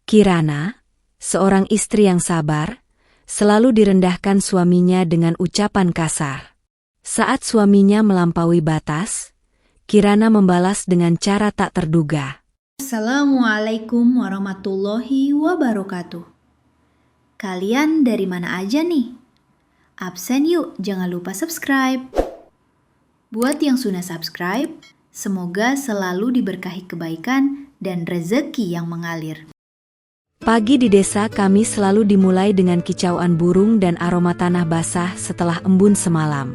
Kirana, seorang istri yang sabar, selalu direndahkan suaminya dengan ucapan kasar. Saat suaminya melampaui batas, Kirana membalas dengan cara tak terduga. Assalamualaikum warahmatullahi wabarakatuh. Kalian dari mana aja nih? Absen yuk, jangan lupa subscribe. Buat yang sudah subscribe, semoga selalu diberkahi kebaikan dan rezeki yang mengalir. Pagi di desa kami selalu dimulai dengan kicauan burung dan aroma tanah basah setelah embun semalam.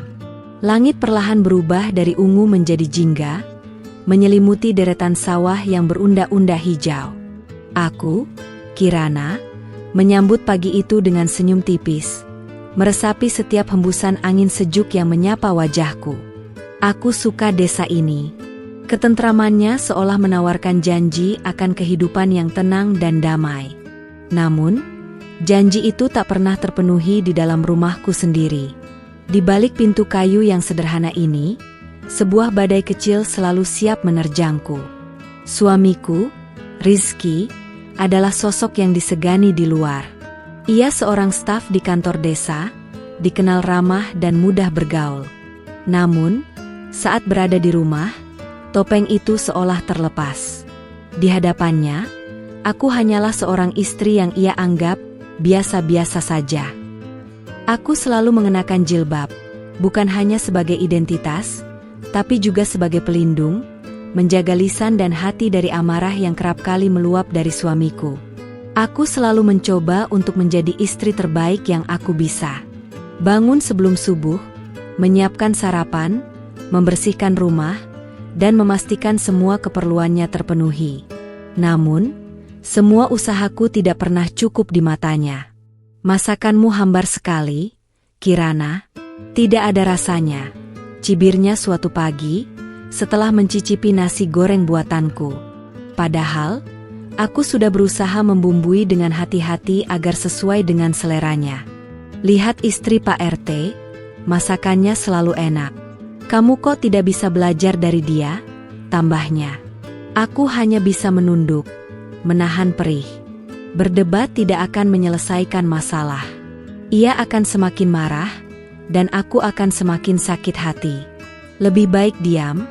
Langit perlahan berubah dari ungu menjadi jingga, menyelimuti deretan sawah yang berunda-unda hijau. Aku, Kirana, menyambut pagi itu dengan senyum tipis, meresapi setiap hembusan angin sejuk yang menyapa wajahku. Aku suka desa ini. Ketentramannya seolah menawarkan janji akan kehidupan yang tenang dan damai. Namun, janji itu tak pernah terpenuhi di dalam rumahku sendiri. Di balik pintu kayu yang sederhana ini, sebuah badai kecil selalu siap menerjangku. Suamiku, Rizky, adalah sosok yang disegani di luar. Ia seorang staf di kantor desa, dikenal ramah dan mudah bergaul. Namun, saat berada di rumah, topeng itu seolah terlepas. Di hadapannya, aku hanyalah seorang istri yang ia anggap biasa-biasa saja. Aku selalu mengenakan jilbab, bukan hanya sebagai identitas, tapi juga sebagai pelindung, menjaga lisan dan hati dari amarah yang kerap kali meluap dari suamiku. Aku selalu mencoba untuk menjadi istri terbaik yang aku bisa. Bangun sebelum subuh, menyiapkan sarapan, membersihkan rumah, dan memastikan semua keperluannya terpenuhi. Namun, semua usahaku tidak pernah cukup di matanya. Masakanmu hambar sekali, Kirana, tidak ada rasanya, cibirnya suatu pagi, setelah mencicipi nasi goreng buatanku. Padahal, aku sudah berusaha membumbui dengan hati-hati agar sesuai dengan seleranya. Lihat istri Pak RT, masakannya selalu enak. Kamu kok tidak bisa belajar dari dia? Tambahnya. Aku hanya bisa menunduk, menahan perih. Berdebat tidak akan menyelesaikan masalah. Ia akan semakin marah, dan aku akan semakin sakit hati. Lebih baik diam,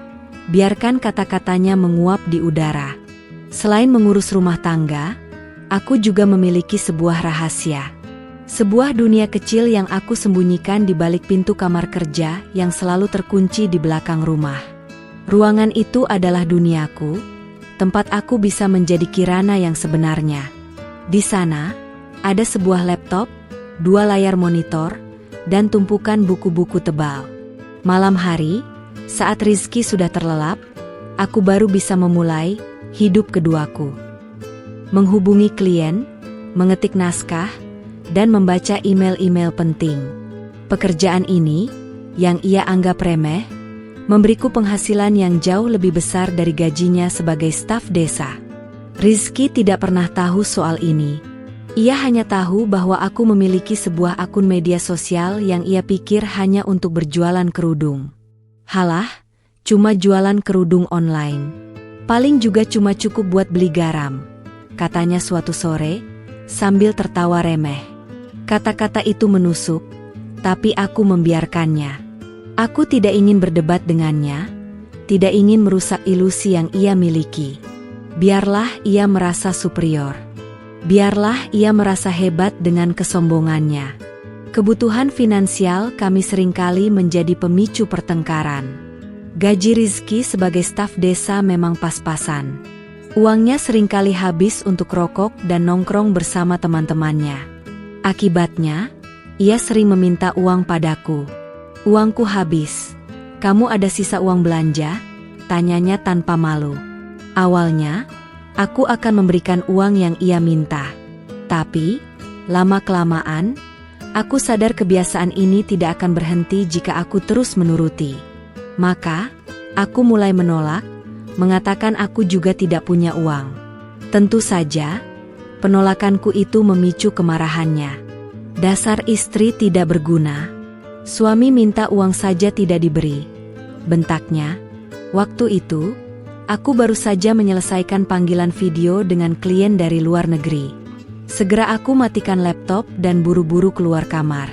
biarkan kata-katanya menguap di udara. Selain mengurus rumah tangga, aku juga memiliki sebuah rahasia. Sebuah dunia kecil yang aku sembunyikan di balik pintu kamar kerja yang selalu terkunci di belakang rumah. Ruangan itu adalah duniaku, tempat aku bisa menjadi Kirana yang sebenarnya. Di sana, ada sebuah laptop, 2 layar monitor, dan tumpukan buku-buku tebal. Malam hari, saat Rizky sudah terlelap, aku baru bisa memulai hidup keduaku. Menghubungi klien, mengetik naskah, dan membaca email-email penting. Pekerjaan ini, yang ia anggap remeh, memberiku penghasilan yang jauh lebih besar dari gajinya sebagai staf desa. Rizky tidak pernah tahu soal ini. Ia hanya tahu bahwa aku memiliki sebuah akun media sosial yang ia pikir hanya untuk berjualan kerudung. Halah, cuma jualan kerudung online. Paling juga cuma cukup buat beli garam, katanya suatu sore, sambil tertawa remeh. Kata-kata itu menusuk, tapi aku membiarkannya. Aku tidak ingin berdebat dengannya, tidak ingin merusak ilusi yang ia miliki. Biarlah ia merasa superior. Biarlah ia merasa hebat dengan kesombongannya. Kebutuhan finansial kami seringkali menjadi pemicu pertengkaran. Gaji Rizky sebagai staf desa memang pas-pasan. Uangnya seringkali habis untuk rokok dan nongkrong bersama teman-temannya. Akibatnya, ia sering meminta uang padaku. Uangku habis. Kamu ada sisa uang belanja? Tanyanya tanpa malu. Awalnya, aku akan memberikan uang yang ia minta. Tapi, lama-kelamaan, aku sadar kebiasaan ini tidak akan berhenti jika aku terus menuruti. Maka, aku mulai menolak, mengatakan aku juga tidak punya uang. Tentu saja, penolakanku itu memicu kemarahannya. Dasar istri tidak berguna. Suami minta uang saja tidak diberi. Bentaknya. Waktu itu, Aku baru saja menyelesaikan panggilan video dengan klien dari luar negeri. Segera aku matikan laptop dan buru-buru keluar kamar.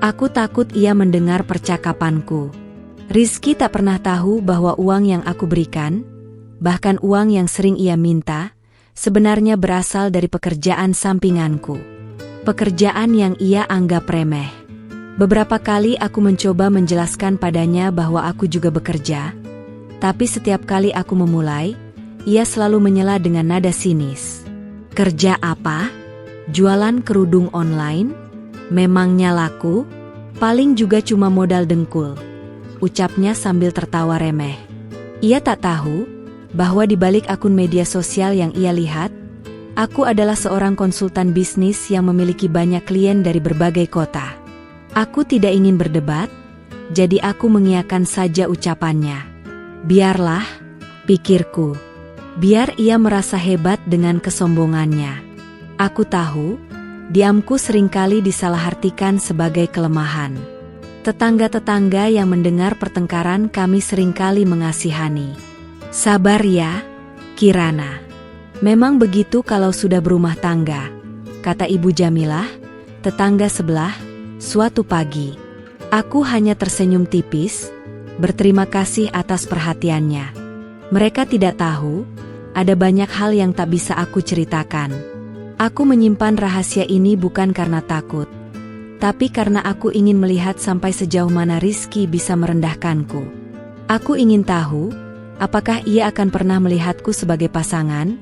Aku takut ia mendengar percakapanku. Rizky tak pernah tahu bahwa uang yang aku berikan, bahkan uang yang sering ia minta, sebenarnya berasal dari pekerjaan sampinganku. Pekerjaan yang ia anggap remeh. Beberapa kali aku mencoba menjelaskan padanya bahwa aku juga bekerja, tapi setiap kali aku memulai, ia selalu menyela dengan nada sinis. Kerja apa? Jualan kerudung online? Memangnya laku? Paling juga cuma modal dengkul, ucapnya sambil tertawa remeh. Ia tak tahu bahwa di balik akun media sosial yang ia lihat, aku adalah seorang konsultan bisnis yang memiliki banyak klien dari berbagai kota. Aku tidak ingin berdebat, jadi aku mengiyakan saja ucapannya. Biarlah, pikirku. Biar ia merasa hebat dengan kesombongannya. Aku tahu, diamku seringkali disalahartikan sebagai kelemahan. Tetangga-tetangga yang mendengar pertengkaran kami seringkali mengasihani. Sabar ya, Kirana. Memang begitu kalau sudah berumah tangga, kata Ibu Jamilah, tetangga sebelah, suatu pagi. Aku hanya tersenyum tipis, berterima kasih atas perhatiannya. Mereka tidak tahu, ada banyak hal yang tak bisa aku ceritakan. Aku menyimpan rahasia ini bukan karena takut, tapi karena aku ingin melihat sampai sejauh mana Rizky bisa merendahkanku. Aku ingin tahu, apakah ia akan pernah melihatku sebagai pasangan,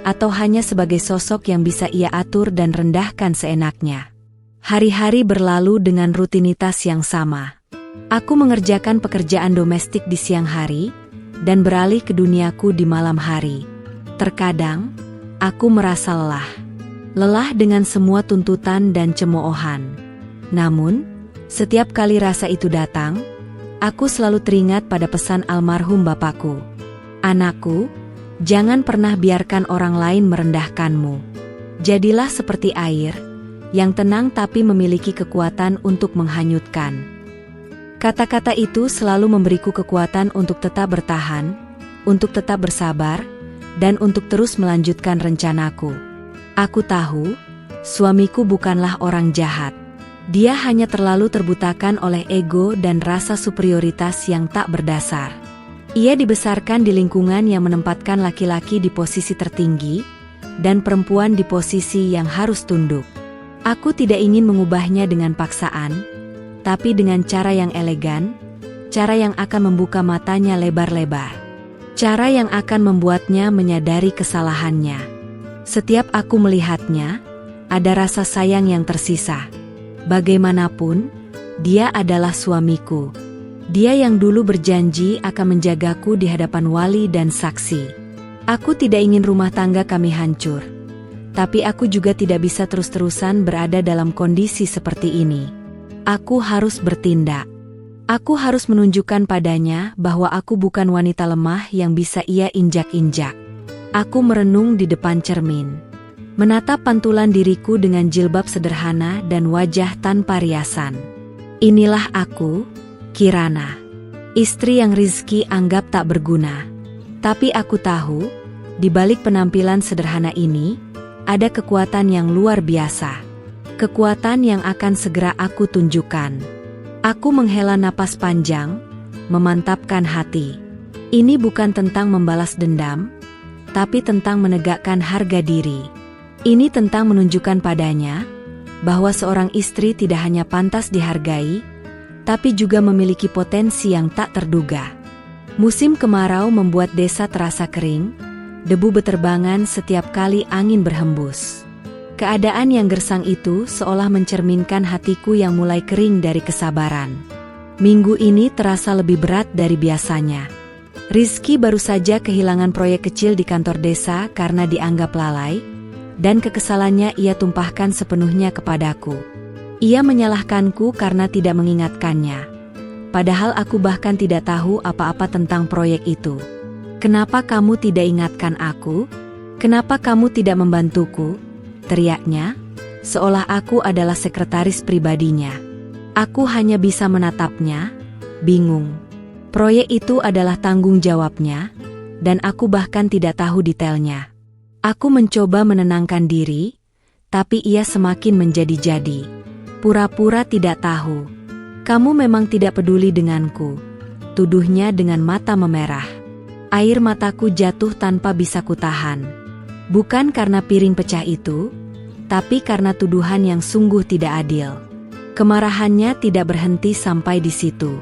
atau hanya sebagai sosok yang bisa ia atur dan rendahkan seenaknya. Hari-hari berlalu dengan rutinitas yang sama. Aku mengerjakan pekerjaan domestik di siang hari, dan beralih ke duniaku di malam hari. Terkadang, aku merasa lelah. Lelah dengan semua tuntutan dan cemoohan. Namun, setiap kali rasa itu datang, aku selalu teringat pada pesan almarhum bapakku. Anakku, jangan pernah biarkan orang lain merendahkanmu. Jadilah seperti air, yang tenang tapi memiliki kekuatan untuk menghanyutkan. Kata-kata itu selalu memberiku kekuatan untuk tetap bertahan, untuk tetap bersabar, dan untuk terus melanjutkan rencanaku. Aku tahu, suamiku bukanlah orang jahat. Dia hanya terlalu terbutakan oleh ego dan rasa superioritas yang tak berdasar. Ia dibesarkan di lingkungan yang menempatkan laki-laki di posisi tertinggi, dan perempuan di posisi yang harus tunduk. Aku tidak ingin mengubahnya dengan paksaan, tapi dengan cara yang elegan, cara yang akan membuka matanya lebar-lebar. Cara yang akan membuatnya menyadari kesalahannya. Setiap aku melihatnya, ada rasa sayang yang tersisa. Bagaimanapun, dia adalah suamiku. Dia yang dulu berjanji akan menjagaku di hadapan wali dan saksi. Aku tidak ingin rumah tangga kami hancur. Tapi aku juga tidak bisa terus-terusan berada dalam kondisi seperti ini. Aku harus bertindak. Aku harus menunjukkan padanya bahwa aku bukan wanita lemah yang bisa ia injak-injak. Aku merenung di depan cermin. Menatap pantulan diriku dengan jilbab sederhana dan wajah tanpa riasan. Inilah aku, Kirana. Istri yang Rizky anggap tak berguna. Tapi aku tahu, di balik penampilan sederhana ini, ada kekuatan yang luar biasa. Kekuatan yang akan segera aku tunjukkan. Aku menghela napas panjang, memantapkan hati. Ini bukan tentang membalas dendam, tapi tentang menegakkan harga diri. Ini tentang menunjukkan padanya, bahwa seorang istri tidak hanya pantas dihargai, tapi juga memiliki potensi yang tak terduga. Musim kemarau membuat desa terasa kering, debu beterbangan setiap kali angin berhembus. Keadaan yang gersang itu seolah mencerminkan hatiku yang mulai kering dari kesabaran. Minggu ini terasa lebih berat dari biasanya. Rizky baru saja kehilangan proyek kecil di kantor desa karena dianggap lalai, dan kekesalannya ia tumpahkan sepenuhnya kepadaku. Ia menyalahkanku karena tidak mengingatkannya. Padahal aku bahkan tidak tahu apa-apa tentang proyek itu. Kenapa kamu tidak ingatkan aku? Kenapa kamu tidak membantuku? Teriaknya, seolah aku adalah sekretaris pribadinya. Aku hanya bisa menatapnya, bingung. Proyek itu adalah tanggung jawabnya, dan aku bahkan tidak tahu detailnya. Aku mencoba menenangkan diri, tapi ia semakin menjadi-jadi. Pura-pura tidak tahu. Kamu memang tidak peduli denganku, tuduhnya dengan mata memerah. Air mataku jatuh tanpa bisa kutahan. Bukan karena piring pecah itu, tapi karena tuduhan yang sungguh tidak adil. Kemarahannya tidak berhenti sampai di situ.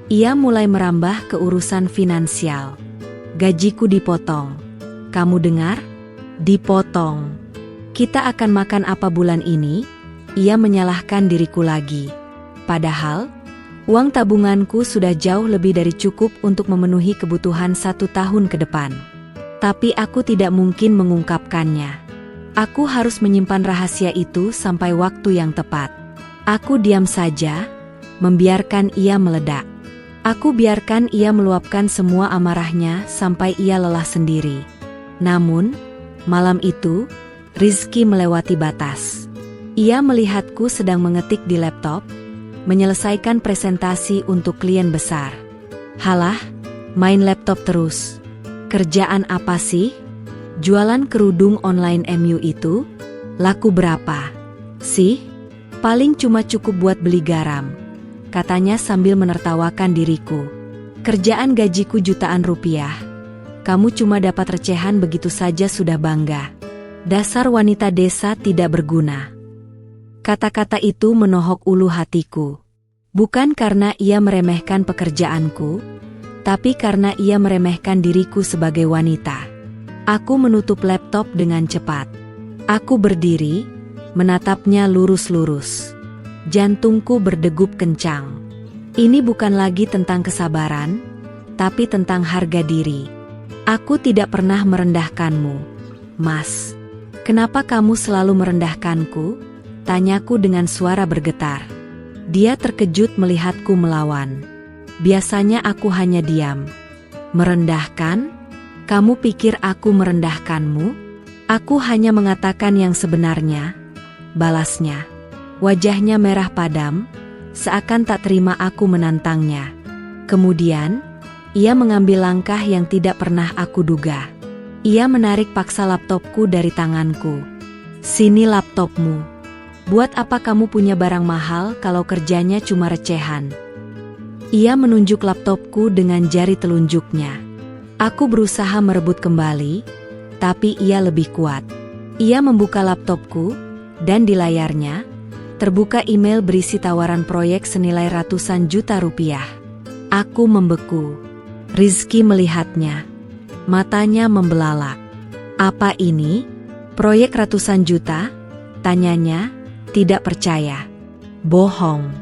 Ia mulai merambah ke urusan finansial. Gajiku dipotong. Kamu dengar? Dipotong. Kita akan makan apa bulan ini? Ia menyalahkan diriku lagi. Padahal, uang tabunganku sudah jauh lebih dari cukup untuk memenuhi kebutuhan 1 tahun ke depan. Tapi aku tidak mungkin mengungkapkannya. Aku harus menyimpan rahasia itu sampai waktu yang tepat. Aku diam saja, membiarkan ia meledak. Aku biarkan ia meluapkan semua amarahnya sampai ia lelah sendiri. Namun, malam itu, Rizky melewati batas. Ia melihatku sedang mengetik di laptop, menyelesaikan presentasi untuk klien besar. Halah, main laptop terus. Kerjaan apa sih? Jualan kerudung online MU itu? Laku berapa? Sih? Paling cuma cukup buat beli garam, katanya sambil menertawakan diriku. Kerjaan gajiku jutaan rupiah. Kamu cuma dapat recehan begitu saja sudah bangga. Dasar wanita desa tidak berguna. Kata-kata itu menohok ulu hatiku. Bukan karena ia meremehkan pekerjaanku, tapi karena ia meremehkan diriku sebagai wanita. Aku menutup laptop dengan cepat. Aku berdiri, menatapnya lurus-lurus. Jantungku berdegup kencang. Ini bukan lagi tentang kesabaran, tapi tentang harga diri. Aku tidak pernah merendahkanmu, Mas. Kenapa kamu selalu merendahkanku? Tanyaku dengan suara bergetar. Dia terkejut melihatku melawan. Biasanya aku hanya diam. Merendahkan? Kamu pikir aku merendahkanmu? Aku hanya mengatakan yang sebenarnya. Balasnya. Wajahnya merah padam, seakan tak terima aku menantangnya. Kemudian, ia mengambil langkah yang tidak pernah aku duga. Ia menarik paksa laptopku dari tanganku. Sini laptopmu. Buat apa kamu punya barang mahal kalau kerjanya cuma recehan? Ia menunjuk laptopku dengan jari telunjuknya. Aku berusaha merebut kembali, tapi ia lebih kuat. Ia membuka laptopku, dan di layarnya, terbuka email berisi tawaran proyek senilai ratusan juta rupiah. Aku membeku. Rizky melihatnya. Matanya membelalak. Apa ini? Proyek ratusan juta? Tanyanya, tidak percaya. Bohong.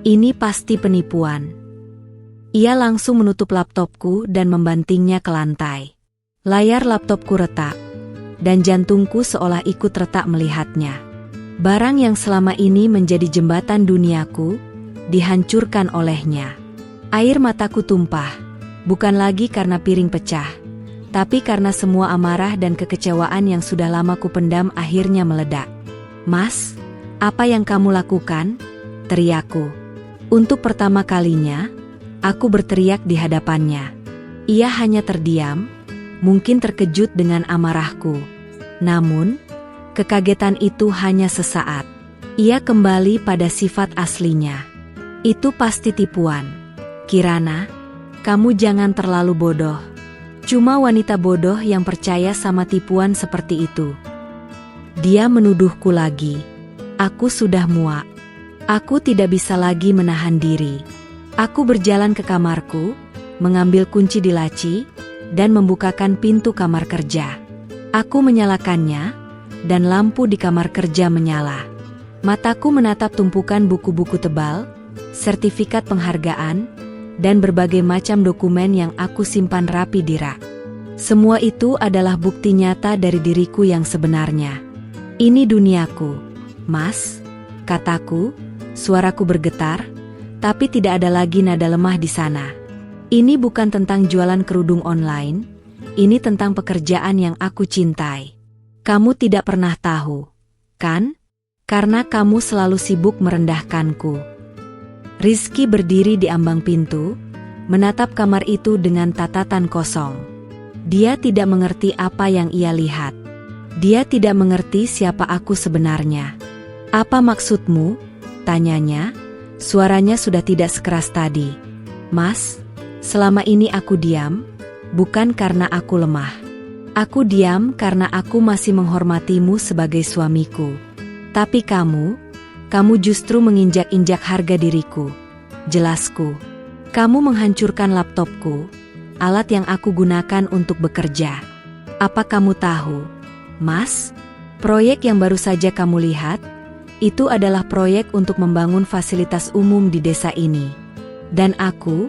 Ini pasti penipuan. Ia langsung menutup laptopku dan membantingnya ke lantai. Layar laptopku retak, dan jantungku seolah ikut retak melihatnya. Barang yang selama ini menjadi jembatan duniaku, dihancurkan olehnya. Air mataku tumpah, bukan lagi karena piring pecah, tapi karena semua amarah dan kekecewaan yang sudah lama kupendam akhirnya meledak. Mas, apa yang kamu lakukan? Teriakku. Untuk pertama kalinya, aku berteriak di hadapannya. Ia hanya terdiam, mungkin terkejut dengan amarahku. Namun, kekagetan itu hanya sesaat. Ia kembali pada sifat aslinya. Itu pasti tipuan. Kirana, kamu jangan terlalu bodoh. Cuma wanita bodoh yang percaya sama tipuan seperti itu. Dia menuduhku lagi. Aku sudah muak. Aku tidak bisa lagi menahan diri. Aku berjalan ke kamarku, mengambil kunci di laci, dan membukakan pintu kamar kerja. Aku menyalakannya, dan lampu di kamar kerja menyala. Mataku menatap tumpukan buku-buku tebal, sertifikat penghargaan, dan berbagai macam dokumen yang aku simpan rapi di rak. Semua itu adalah bukti nyata dari diriku yang sebenarnya. Ini duniaku, Mas, kataku, suaraku bergetar, tapi tidak ada lagi nada lemah di sana. Ini bukan tentang jualan kerudung online, ini tentang pekerjaan yang aku cintai. Kamu tidak pernah tahu, kan? Karena kamu selalu sibuk merendahkanku. Rizky berdiri di ambang pintu, menatap kamar itu dengan tatatan kosong. Dia tidak mengerti apa yang ia lihat. Dia tidak mengerti siapa aku sebenarnya. "Apa maksudmu?" tanyanya. Suaranya sudah tidak sekeras tadi. "Mas, selama ini aku diam, bukan karena aku lemah. Aku diam karena aku masih menghormatimu sebagai suamiku. Tapi kamu justru menginjak-injak harga diriku. Jelasku. Kamu menghancurkan laptopku, alat yang aku gunakan untuk bekerja. Apa kamu tahu, Mas? Proyek yang baru saja kamu lihat, itu adalah proyek untuk membangun fasilitas umum di desa ini. Dan aku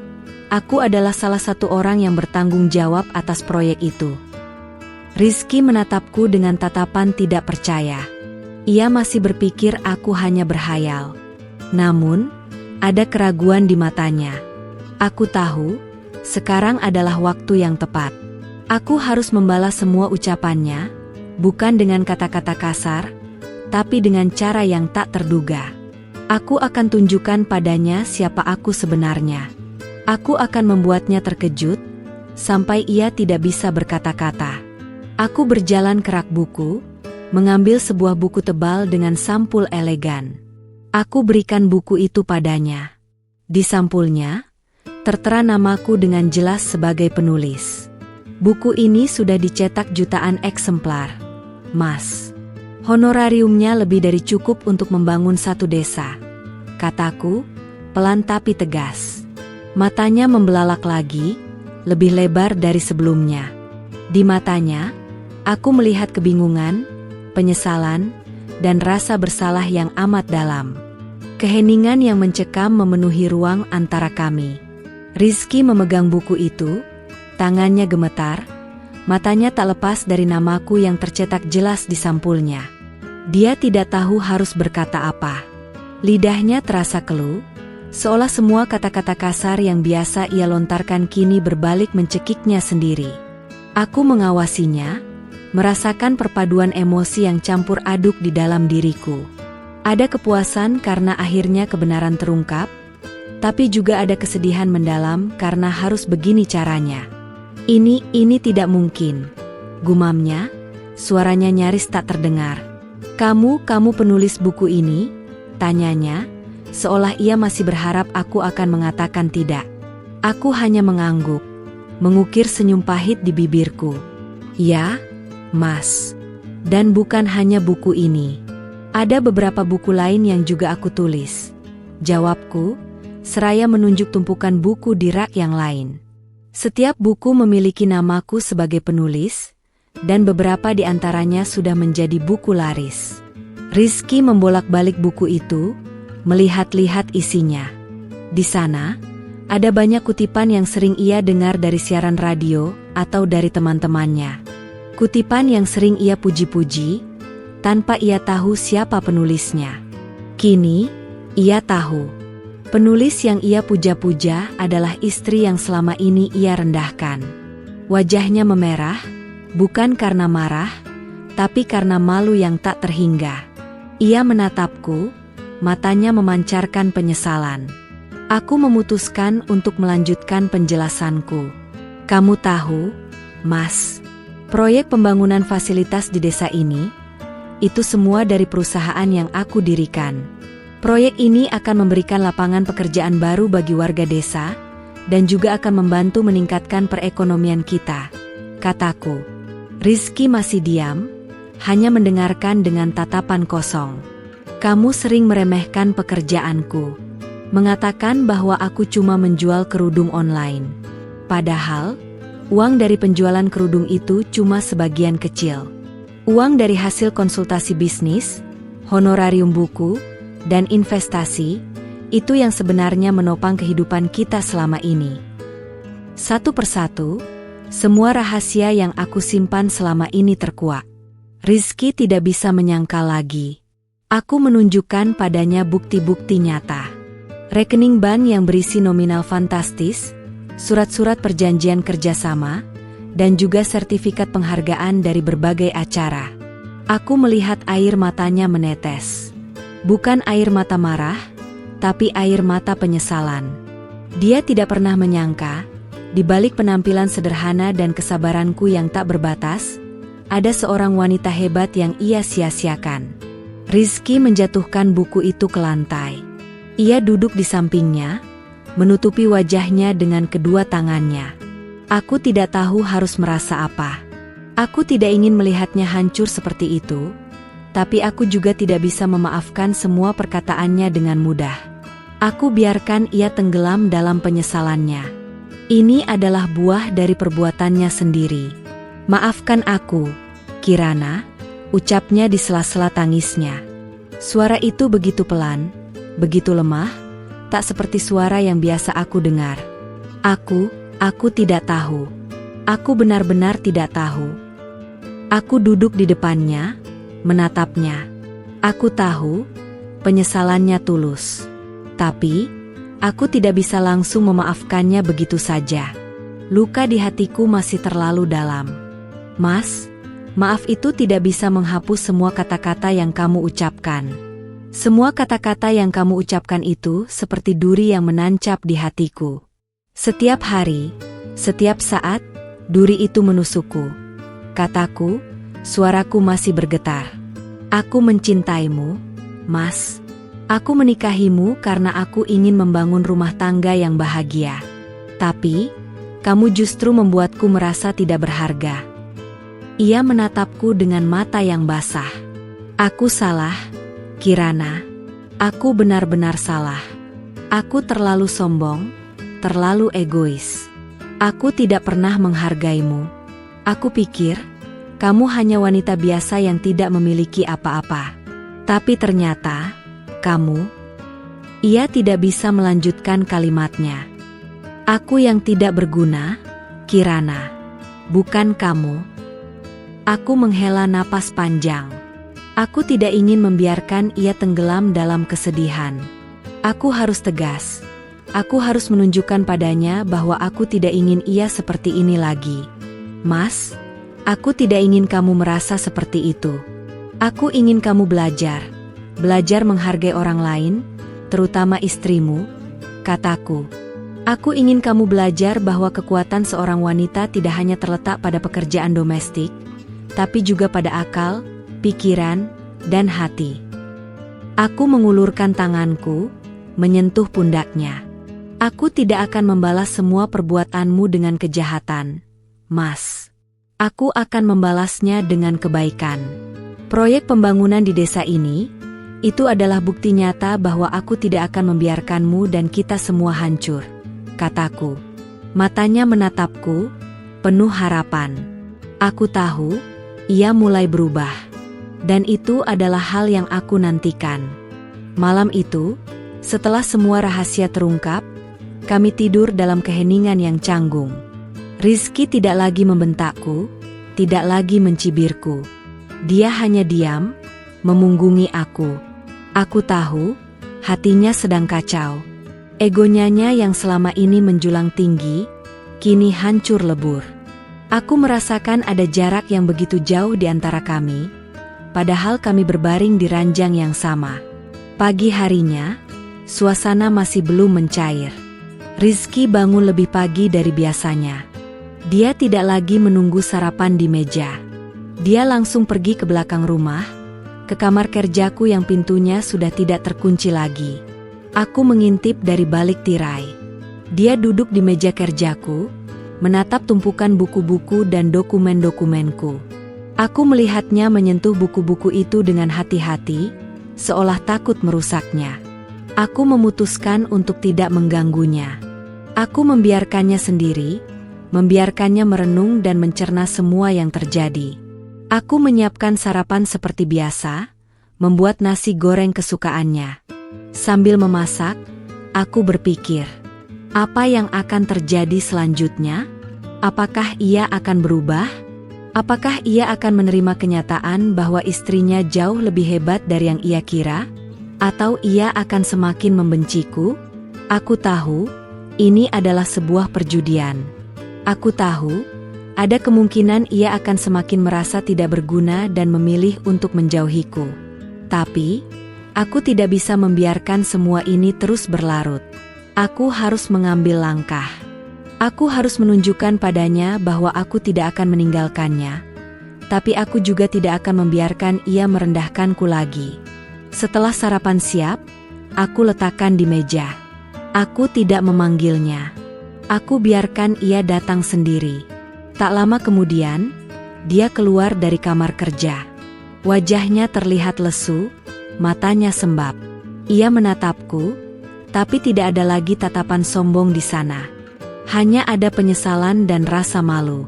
adalah salah satu orang yang bertanggung jawab atas proyek itu." Rizky menatapku dengan tatapan tidak percaya. Ia masih berpikir aku hanya berhayal. Namun, ada keraguan di matanya. Aku tahu, sekarang adalah waktu yang tepat. Aku harus membalas semua ucapannya, bukan dengan kata-kata kasar, tapi dengan cara yang tak terduga. Aku akan tunjukkan padanya siapa aku sebenarnya. Aku akan membuatnya terkejut, sampai ia tidak bisa berkata-kata. Aku berjalan ke rak buku, mengambil sebuah buku tebal dengan sampul elegan. Aku berikan buku itu padanya. Di sampulnya, tertera namaku dengan jelas sebagai penulis. "Buku ini sudah dicetak jutaan eksemplar, Mas. Honorariumnya lebih dari cukup untuk membangun satu desa," kataku, pelan tapi tegas. Matanya membelalak lagi, lebih lebar dari sebelumnya. Di matanya, aku melihat kebingungan, penyesalan, dan rasa bersalah yang amat dalam. Keheningan yang mencekam memenuhi ruang antara kami. Rizky memegang buku itu, tangannya gemetar, matanya tak lepas dari namaku yang tercetak jelas di sampulnya. Dia tidak tahu harus berkata apa. Lidahnya terasa keluh, seolah semua kata-kata kasar yang biasa ia lontarkan kini berbalik mencekiknya sendiri. Aku mengawasinya, merasakan perpaduan emosi yang campur aduk di dalam diriku. Ada kepuasan karena akhirnya kebenaran terungkap, tapi juga ada kesedihan mendalam karena harus begini caranya. Ini tidak mungkin," gumamnya, suaranya nyaris tak terdengar. Kamu penulis buku ini?" tanyanya, seolah ia masih berharap aku akan mengatakan tidak. Aku hanya mengangguk, mengukir senyum pahit di bibirku. "Ya, Mas. Dan bukan hanya buku ini. Ada beberapa buku lain yang juga aku tulis," jawabku, seraya menunjuk tumpukan buku di rak yang lain. Setiap buku memiliki namaku sebagai penulis, dan beberapa di antaranya sudah menjadi buku laris. Rizky membolak-balik buku itu, melihat-lihat isinya. Di sana, ada banyak kutipan yang sering ia dengar dari siaran radio atau dari teman-temannya. Kutipan yang sering ia puji-puji, tanpa ia tahu siapa penulisnya. Kini, ia tahu. Penulis yang ia puja-puja adalah istri yang selama ini ia rendahkan. Wajahnya memerah, bukan karena marah, tapi karena malu yang tak terhingga. Ia menatapku, matanya memancarkan penyesalan. Aku memutuskan untuk melanjutkan penjelasanku. "Kamu tahu, Mas, proyek pembangunan fasilitas di desa ini, itu semua dari perusahaan yang aku dirikan. Proyek ini akan memberikan lapangan pekerjaan baru bagi warga desa, dan juga akan membantu meningkatkan perekonomian kita," kataku. Rizky masih diam, hanya mendengarkan dengan tatapan kosong. "Kamu sering meremehkan pekerjaanku, mengatakan bahwa aku cuma menjual kerudung online. Padahal, uang dari penjualan kerudung itu cuma sebagian kecil. Uang dari hasil konsultasi bisnis, honorarium buku, dan investasi, itu yang sebenarnya menopang kehidupan kita selama ini. Satu persatu, semua rahasia yang aku simpan selama ini terkuak." Rizky tidak bisa menyangkal lagi. Aku menunjukkan padanya bukti-bukti nyata. Rekening bank yang berisi nominal fantastis, surat-surat perjanjian kerjasama, dan juga sertifikat penghargaan dari berbagai acara. Aku melihat air matanya menetes. Bukan air mata marah, tapi air mata penyesalan. Dia tidak pernah menyangka Di balik penampilan sederhana dan kesabaranku yang tak berbatas, ada seorang wanita hebat yang ia sia-siakan. Rizky menjatuhkan buku itu ke lantai. Ia duduk di sampingnya, menutupi wajahnya dengan kedua tangannya. Aku tidak tahu harus merasa apa. Aku tidak ingin melihatnya hancur seperti itu, tapi aku juga tidak bisa memaafkan semua perkataannya dengan mudah. Aku biarkan ia tenggelam dalam penyesalannya. Ini adalah buah dari perbuatannya sendiri. Maafkan aku, Kirana, ucapnya di sela-sela tangisnya. Suara itu begitu pelan, begitu lemah, tak seperti suara yang biasa aku dengar. Aku tidak tahu. Aku benar-benar tidak tahu. Aku duduk di depannya, menatapnya. Aku tahu, penyesalannya tulus. Tapi, aku tidak bisa langsung memaafkannya begitu saja. Luka di hatiku masih terlalu dalam. Mas, maaf itu tidak bisa menghapus semua kata-kata yang kamu ucapkan. Semua kata-kata yang kamu ucapkan itu seperti duri yang menancap di hatiku. Setiap hari, setiap saat, duri itu menusukku. Kataku, suaraku masih bergetar. Aku mencintaimu, Mas. Aku menikahimu karena aku ingin membangun rumah tangga yang bahagia. Tapi, kamu justru membuatku merasa tidak berharga. Ia menatapku dengan mata yang basah. Aku salah, Kirana. Aku benar-benar salah. Aku terlalu sombong, terlalu egois. Aku tidak pernah menghargaimu. Aku pikir, kamu hanya wanita biasa yang tidak memiliki apa-apa. Tapi ternyata, Ia tidak bisa melanjutkan kalimatnya. Aku yang tidak berguna, Kirana. Bukan kamu. Aku menghela napas panjang. Aku tidak ingin membiarkan ia tenggelam dalam kesedihan. Aku harus tegas. Aku harus menunjukkan padanya bahwa aku tidak ingin ia seperti ini lagi. Mas, aku tidak ingin kamu merasa seperti itu. Aku ingin kamu belajar menghargai orang lain, terutama istrimu, kataku. Aku ingin kamu belajar bahwa kekuatan seorang wanita tidak hanya terletak pada pekerjaan domestik, tapi juga pada akal, pikiran, dan hati. Aku mengulurkan tanganku, menyentuh pundaknya. Aku tidak akan membalas semua perbuatanmu dengan kejahatan, Mas. Aku akan membalasnya dengan kebaikan. Proyek pembangunan di desa ini, itu adalah bukti nyata bahwa aku tidak akan membiarkanmu dan kita semua hancur, kataku. Matanya menatapku, penuh harapan. Aku tahu, ia mulai berubah. Dan itu adalah hal yang aku nantikan. Malam itu, setelah semua rahasia terungkap, kami tidur dalam keheningan yang canggung. Rizky tidak lagi membentakku, tidak lagi mencibirku. Dia hanya diam, memunggungi aku. Aku tahu, hatinya sedang kacau. Egonya yang selama ini menjulang tinggi, kini hancur lebur. Aku merasakan ada jarak yang begitu jauh di antara kami, padahal kami berbaring di ranjang yang sama. Pagi harinya, suasana masih belum mencair. Rizky bangun lebih pagi dari biasanya. Dia tidak lagi menunggu sarapan di meja. Dia langsung pergi ke belakang rumah, ke kamar kerjaku yang pintunya sudah tidak terkunci lagi. Aku mengintip dari balik tirai. Dia duduk di meja kerjaku, menatap tumpukan buku-buku dan dokumen-dokumenku. Aku melihatnya menyentuh buku-buku itu dengan hati-hati, seolah takut merusaknya. Aku memutuskan untuk tidak mengganggunya. Aku membiarkannya sendiri, membiarkannya merenung dan mencerna semua yang terjadi. Aku menyiapkan sarapan seperti biasa, membuat nasi goreng kesukaannya. Sambil memasak, aku berpikir, apa yang akan terjadi selanjutnya? Apakah ia akan berubah? Apakah ia akan menerima kenyataan bahwa istrinya jauh lebih hebat dari yang ia kira? Atau ia akan semakin membenciku? Aku tahu, ini adalah sebuah perjudian. Aku tahu, ada kemungkinan ia akan semakin merasa tidak berguna dan memilih untuk menjauhiku. Tapi, aku tidak bisa membiarkan semua ini terus berlarut. Aku harus mengambil langkah. Aku harus menunjukkan padanya bahwa aku tidak akan meninggalkannya, tapi aku juga tidak akan membiarkan ia merendahkanku lagi. Setelah sarapan siap, aku letakkan di meja. Aku tidak memanggilnya. Aku biarkan ia datang sendiri. Tak lama kemudian, dia keluar dari kamar kerja. Wajahnya terlihat lesu, matanya sembab. Ia menatapku, tapi tidak ada lagi tatapan sombong di sana. Hanya ada penyesalan dan rasa malu.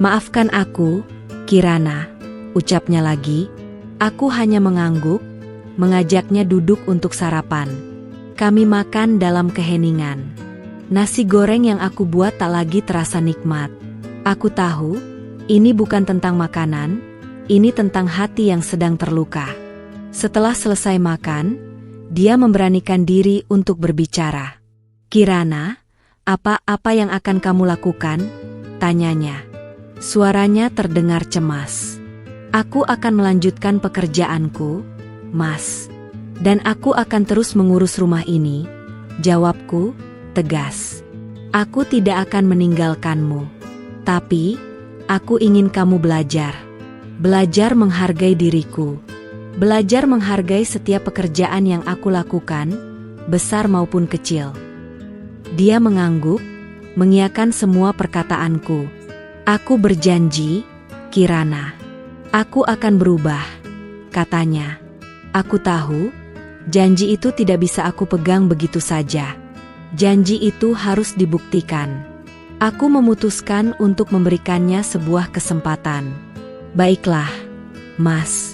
"Maafkan aku, Kirana," ucapnya lagi. Aku hanya mengangguk, mengajaknya duduk untuk sarapan. Kami makan dalam keheningan. Nasi goreng yang aku buat tak lagi terasa nikmat. Aku tahu, ini bukan tentang makanan, ini tentang hati yang sedang terluka. Setelah selesai makan, dia memberanikan diri untuk berbicara. "Kirana, apa yang akan kamu lakukan?" tanyanya. Suaranya terdengar cemas. "Aku akan melanjutkan pekerjaanku, Mas. Dan aku akan terus mengurus rumah ini," jawabku, tegas. "Aku tidak akan meninggalkanmu. Tapi, aku ingin kamu belajar. Belajar menghargai diriku. Belajar menghargai setiap pekerjaan yang aku lakukan, besar maupun kecil." Dia mengangguk, mengiyakan semua perkataanku. "Aku berjanji, Kirana. Aku akan berubah," katanya. Aku tahu, janji itu tidak bisa aku pegang begitu saja. Janji itu harus dibuktikan. Aku memutuskan untuk memberikannya sebuah kesempatan. "Baiklah, Mas.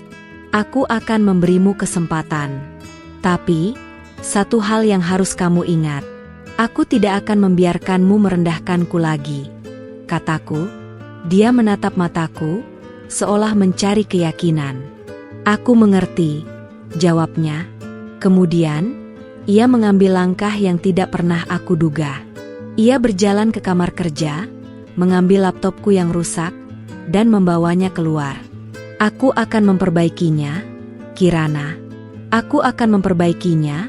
Aku akan memberimu kesempatan. Tapi, satu hal yang harus kamu ingat. Aku tidak akan membiarkanmu merendahkanku lagi," kataku. Dia menatap mataku, seolah mencari keyakinan. "Aku mengerti," jawabnya. Kemudian, ia mengambil langkah yang tidak pernah aku duga. Ia berjalan ke kamar kerja, mengambil laptopku yang rusak, dan membawanya keluar. "Aku akan memperbaikinya, Kirana. Aku akan memperbaikinya,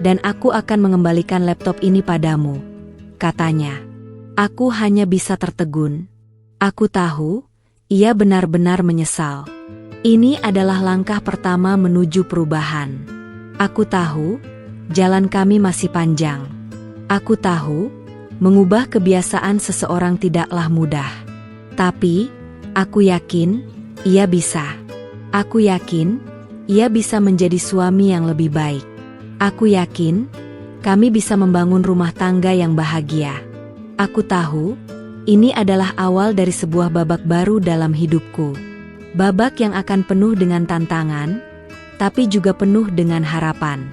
dan aku akan mengembalikan laptop ini padamu," katanya. Aku hanya bisa tertegun. Aku tahu, ia benar-benar menyesal. Ini adalah langkah pertama menuju perubahan. Aku tahu, jalan kami masih panjang. Aku tahu, mengubah kebiasaan seseorang tidaklah mudah. Tapi, aku yakin, ia bisa. Aku yakin, ia bisa menjadi suami yang lebih baik. Aku yakin, kami bisa membangun rumah tangga yang bahagia. Aku tahu, ini adalah awal dari sebuah babak baru dalam hidupku. Babak yang akan penuh dengan tantangan, tapi juga penuh dengan harapan.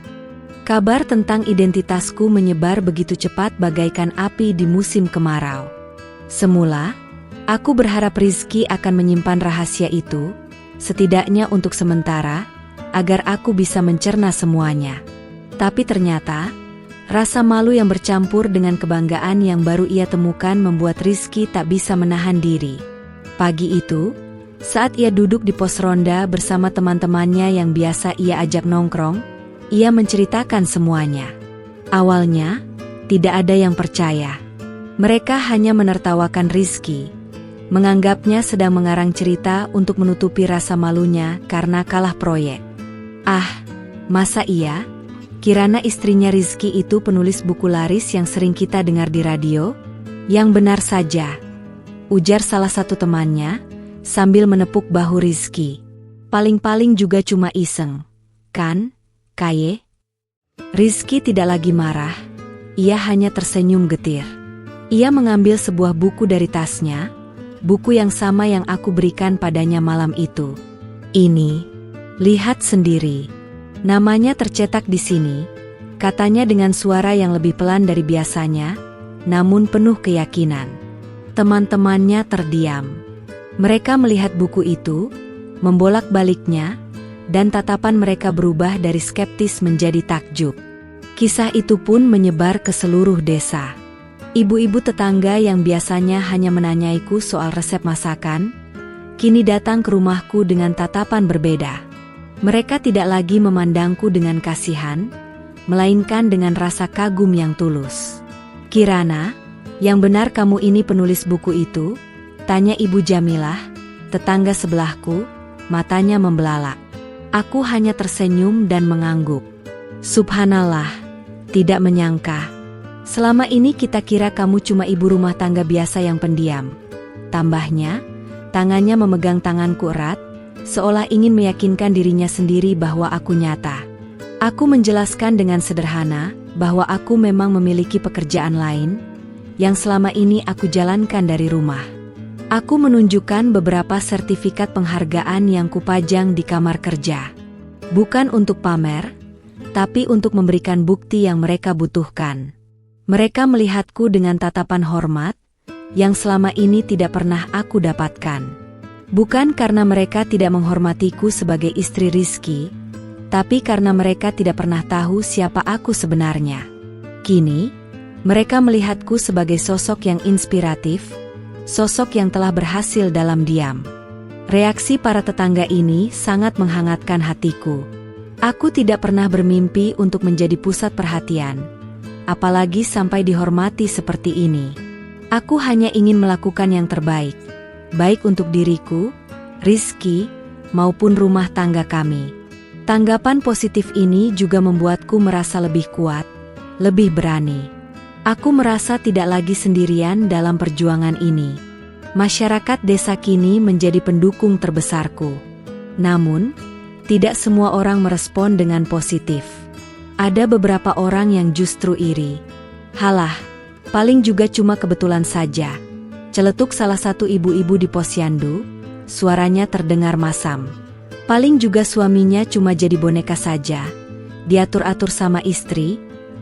Kabar tentang identitasku menyebar begitu cepat bagaikan api di musim kemarau. Semula, aku berharap Rizky akan menyimpan rahasia itu, setidaknya untuk sementara, agar aku bisa mencerna semuanya. Tapi ternyata, rasa malu yang bercampur dengan kebanggaan yang baru ia temukan membuat Rizky tak bisa menahan diri. Pagi itu, saat ia duduk di pos ronda bersama teman-temannya yang biasa ia ajak nongkrong, ia menceritakan semuanya. Awalnya, tidak ada yang percaya. Mereka hanya menertawakan Rizky, menganggapnya sedang mengarang cerita untuk menutupi rasa malunya karena kalah proyek. "Ah, masa iya? Kirana istrinya Rizky itu penulis buku laris yang sering kita dengar di radio?" "Yang benar saja," ujar salah satu temannya, sambil menepuk bahu Rizky. "Paling-paling juga cuma iseng. Kan, Kaye?" Rizky tidak lagi marah, ia hanya tersenyum getir. Ia mengambil sebuah buku dari tasnya, buku yang sama yang aku berikan padanya malam itu. "Ini, lihat sendiri. Namanya tercetak di sini," katanya dengan suara yang lebih pelan dari biasanya, namun penuh keyakinan. Teman-temannya terdiam. Mereka melihat buku itu, membolak-baliknya, dan tatapan mereka berubah dari skeptis menjadi takjub. Kisah itu pun menyebar ke seluruh desa. Ibu-ibu tetangga yang biasanya hanya menanyaiku soal resep masakan, kini datang ke rumahku dengan tatapan berbeda. Mereka tidak lagi memandangku dengan kasihan, melainkan dengan rasa kagum yang tulus. "Kirana, Yang benar kamu ini penulis buku itu? Tanya Ibu Jamilah, tetangga sebelahku, matanya membelalak. Aku hanya tersenyum dan mengangguk. Subhanallah, tidak menyangka. Selama ini kita kira kamu cuma ibu rumah tangga biasa yang pendiam. Tambahnya, tangannya memegang tanganku erat, seolah ingin meyakinkan dirinya sendiri bahwa aku nyata. Aku menjelaskan dengan sederhana bahwa aku memang memiliki pekerjaan lain yang selama ini aku jalankan dari rumah. Aku menunjukkan beberapa sertifikat penghargaan yang kupajang di kamar kerja. Bukan untuk pamer, tapi untuk memberikan bukti yang mereka butuhkan. Mereka melihatku dengan tatapan hormat yang selama ini tidak pernah aku dapatkan. Bukan karena mereka tidak menghormatiku sebagai istri Rizky, tapi karena mereka tidak pernah tahu siapa aku sebenarnya. Kini, mereka melihatku sebagai sosok yang inspiratif, sosok yang telah berhasil dalam diam. Reaksi para tetangga ini sangat menghangatkan hatiku. Aku tidak pernah bermimpi untuk menjadi pusat perhatian, apalagi sampai dihormati seperti ini. Aku hanya ingin melakukan yang terbaik, baik untuk diriku, Rizky, maupun rumah tangga kami. Tanggapan positif ini juga membuatku merasa lebih kuat, lebih berani. Aku merasa tidak lagi sendirian dalam perjuangan ini. Masyarakat desa kini menjadi pendukung terbesarku. Namun, tidak semua orang merespon dengan positif. Ada beberapa orang yang justru iri. Halah, paling juga cuma kebetulan saja. Celetuk salah satu ibu-ibu di posyandu, suaranya terdengar masam. Paling juga suaminya cuma jadi boneka saja. Diatur-atur sama istri,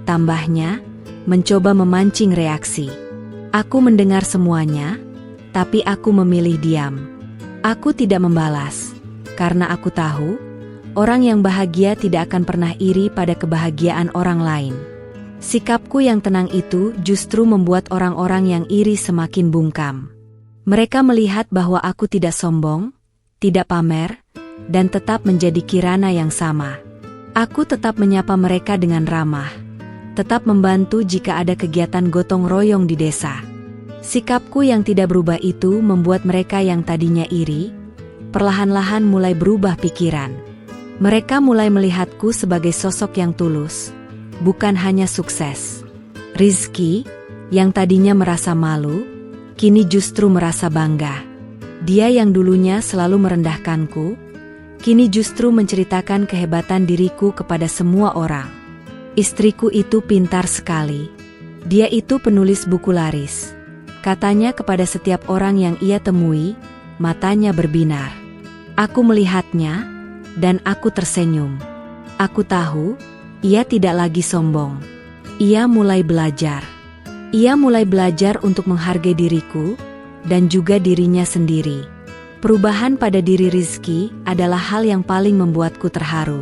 tambahnya, mencoba memancing reaksi. Aku mendengar semuanya, tapi aku memilih diam. Aku tidak membalas, karena aku tahu, orang yang bahagia tidak akan pernah iri pada kebahagiaan orang lain. Sikapku yang tenang itu justru membuat orang-orang yang iri semakin bungkam. Mereka melihat bahwa aku tidak sombong, tidak pamer, dan tetap menjadi Kirana yang sama. Aku tetap menyapa mereka dengan ramah, tetap membantu jika ada kegiatan gotong royong di desa. Sikapku yang tidak berubah itu membuat mereka yang tadinya iri, perlahan-lahan mulai berubah pikiran. Mereka mulai melihatku sebagai sosok yang tulus, bukan hanya sukses. Rizky, yang tadinya merasa malu, kini justru merasa bangga. Dia yang dulunya selalu merendahkanku, kini justru menceritakan kehebatan diriku kepada semua orang. Istriku itu pintar sekali. Dia itu penulis buku laris. Katanya kepada setiap orang yang ia temui, matanya berbinar. Aku melihatnya, dan aku tersenyum. Aku tahu, ia tidak lagi sombong. Ia mulai belajar. Ia mulai belajar untuk menghargai diriku, dan juga dirinya sendiri. Perubahan pada diri Rizky adalah hal yang paling membuatku terharu.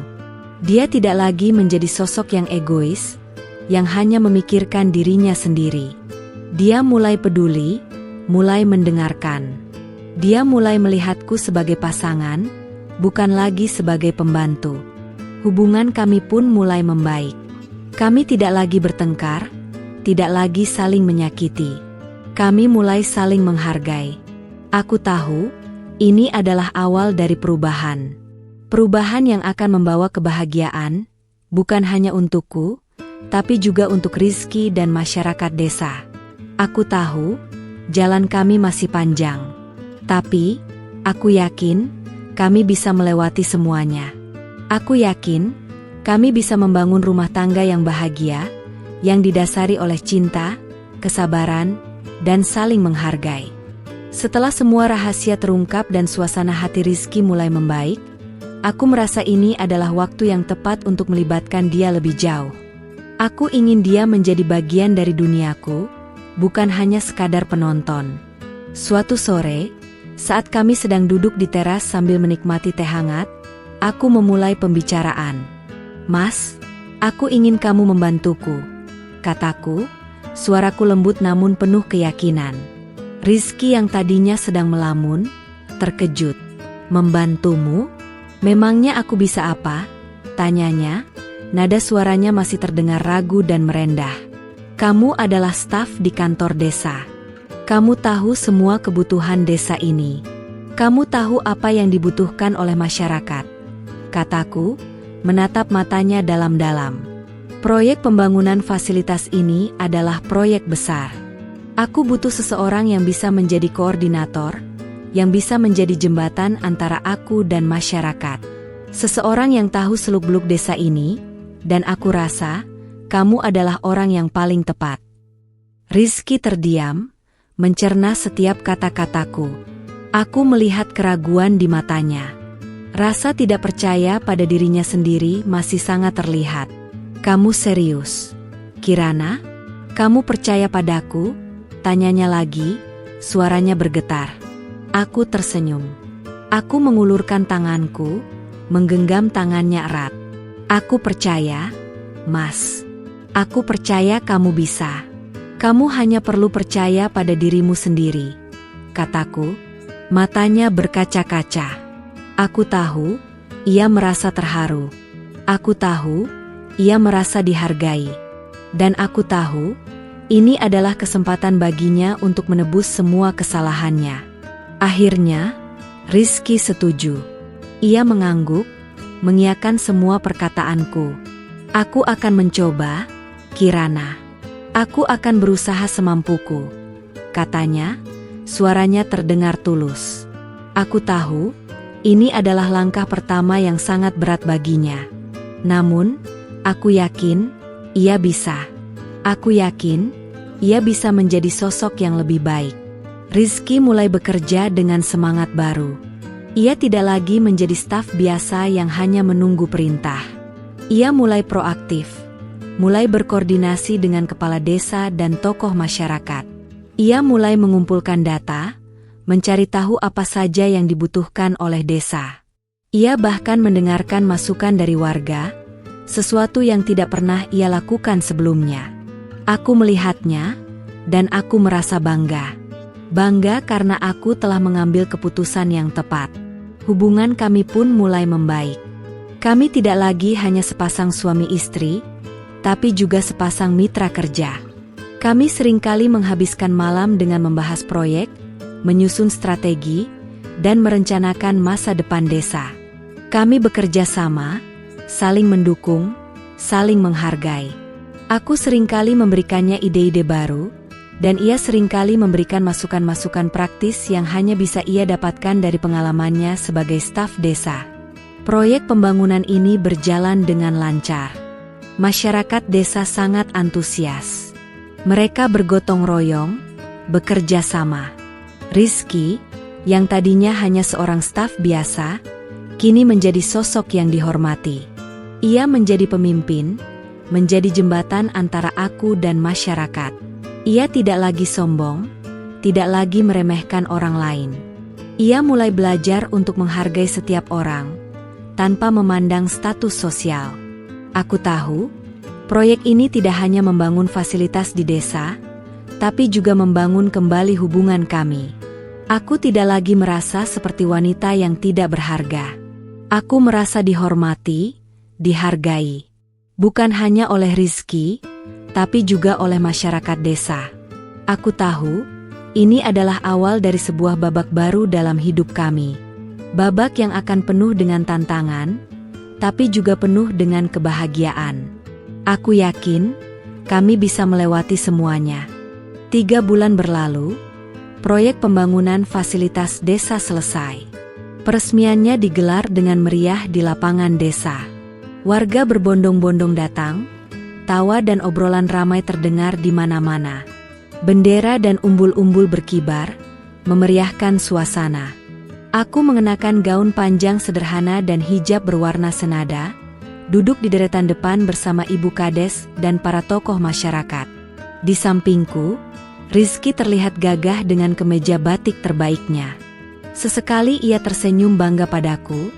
Dia tidak lagi menjadi sosok yang egois, yang hanya memikirkan dirinya sendiri. Dia mulai peduli, mulai mendengarkan. Dia mulai melihatku sebagai pasangan, bukan lagi sebagai pembantu. Hubungan kami pun mulai membaik. Kami tidak lagi bertengkar, tidak lagi saling menyakiti. Kami mulai saling menghargai. Aku tahu, ini adalah awal dari perubahan. Perubahan yang akan membawa kebahagiaan, bukan hanya untukku, tapi juga untuk Rizky dan masyarakat desa. Aku tahu, jalan kami masih panjang. Tapi, aku yakin, kami bisa melewati semuanya. Aku yakin, kami bisa membangun rumah tangga yang bahagia, yang didasari oleh cinta, kesabaran, dan saling menghargai. Setelah semua rahasia terungkap dan suasana hati Rizky mulai membaik, aku merasa ini adalah waktu yang tepat untuk melibatkan dia lebih jauh. Aku ingin dia menjadi bagian dari duniaku, bukan hanya sekadar penonton. Suatu sore, saat kami sedang duduk di teras sambil menikmati teh hangat, aku memulai pembicaraan. "Mas, aku ingin kamu membantuku," kataku, suaraku lembut namun penuh keyakinan. Rizky yang tadinya sedang melamun, terkejut. "Membantumu? Memangnya aku bisa apa?" tanyanya, nada suaranya masih terdengar ragu dan merendah. Kamu adalah staf di kantor desa. Kamu tahu semua kebutuhan desa ini. Kamu tahu apa yang dibutuhkan oleh masyarakat. Kataku, menatap matanya dalam-dalam. Proyek pembangunan fasilitas ini adalah proyek besar. Aku butuh seseorang yang bisa menjadi koordinator, yang bisa menjadi jembatan antara aku dan masyarakat. Seseorang yang tahu seluk-beluk desa ini, dan aku rasa, kamu adalah orang yang paling tepat. Rizky terdiam, mencerna setiap kata-kataku. Aku melihat keraguan di matanya. Rasa tidak percaya pada dirinya sendiri masih sangat terlihat. Kamu serius? Kirana? Kamu percaya padaku? Tanyanya lagi, suaranya bergetar. Aku tersenyum. Aku mengulurkan tanganku, menggenggam tangannya erat. Aku percaya, Mas. Aku percaya kamu bisa. Kamu hanya perlu percaya pada dirimu sendiri, kataku. Matanya berkaca-kaca. Aku tahu, ia merasa terharu. Aku tahu, ia merasa dihargai. Dan aku tahu, ini adalah kesempatan baginya untuk menebus semua kesalahannya. Akhirnya, Rizky setuju. Ia mengangguk, mengiyakan semua perkataanku. Aku akan mencoba, Kirana. Aku akan berusaha semampuku, katanya, suaranya terdengar tulus. Aku tahu, ini adalah langkah pertama yang sangat berat baginya. Namun, aku yakin, ia bisa. Aku yakin, ia bisa menjadi sosok yang lebih baik. Rizky mulai bekerja dengan semangat baru. Ia tidak lagi menjadi staf biasa yang hanya menunggu perintah. Ia mulai proaktif, mulai berkoordinasi dengan kepala desa dan tokoh masyarakat. Ia mulai mengumpulkan data, mencari tahu apa saja yang dibutuhkan oleh desa. Ia bahkan mendengarkan masukan dari warga, sesuatu yang tidak pernah ia lakukan sebelumnya. Aku melihatnya, dan aku merasa bangga. Bangga karena aku telah mengambil keputusan yang tepat. Hubungan kami pun mulai membaik. Kami tidak lagi hanya sepasang suami istri, tapi juga sepasang mitra kerja. Kami seringkali menghabiskan malam dengan membahas proyek, menyusun strategi, dan merencanakan masa depan desa. Kami bekerja sama, saling mendukung, saling menghargai. Aku seringkali memberikannya ide-ide baru, dan ia seringkali memberikan masukan-masukan praktis yang hanya bisa ia dapatkan dari pengalamannya sebagai staf desa. Proyek pembangunan ini berjalan dengan lancar. Masyarakat desa sangat antusias. Mereka bergotong royong, bekerja sama. Rizky, yang tadinya hanya seorang staf biasa, kini menjadi sosok yang dihormati. Ia menjadi pemimpin, menjadi jembatan antara aku dan masyarakat. Ia tidak lagi sombong, tidak lagi meremehkan orang lain. Ia mulai belajar untuk menghargai setiap orang, tanpa memandang status sosial. Aku tahu, proyek ini tidak hanya membangun fasilitas di desa, tapi juga membangun kembali hubungan kami. Aku tidak lagi merasa seperti wanita yang tidak berharga. Aku merasa dihormati, dihargai. Bukan hanya oleh Rizky, tapi juga oleh masyarakat desa. Aku tahu, ini adalah awal dari sebuah babak baru dalam hidup kami. Babak yang akan penuh dengan tantangan, tapi juga penuh dengan kebahagiaan. Aku yakin, kami bisa melewati semuanya. 3 bulan berlalu, proyek pembangunan fasilitas desa selesai. Peresmiannya digelar dengan meriah di lapangan desa. Warga berbondong-bondong datang, tawa dan obrolan ramai terdengar di mana-mana. Bendera dan umbul-umbul berkibar, memeriahkan suasana. Aku mengenakan gaun panjang sederhana dan hijab berwarna senada, duduk di deretan depan bersama Ibu Kades dan para tokoh masyarakat. Di sampingku, Rizky terlihat gagah dengan kemeja batik terbaiknya. Sesekali ia tersenyum bangga padaku,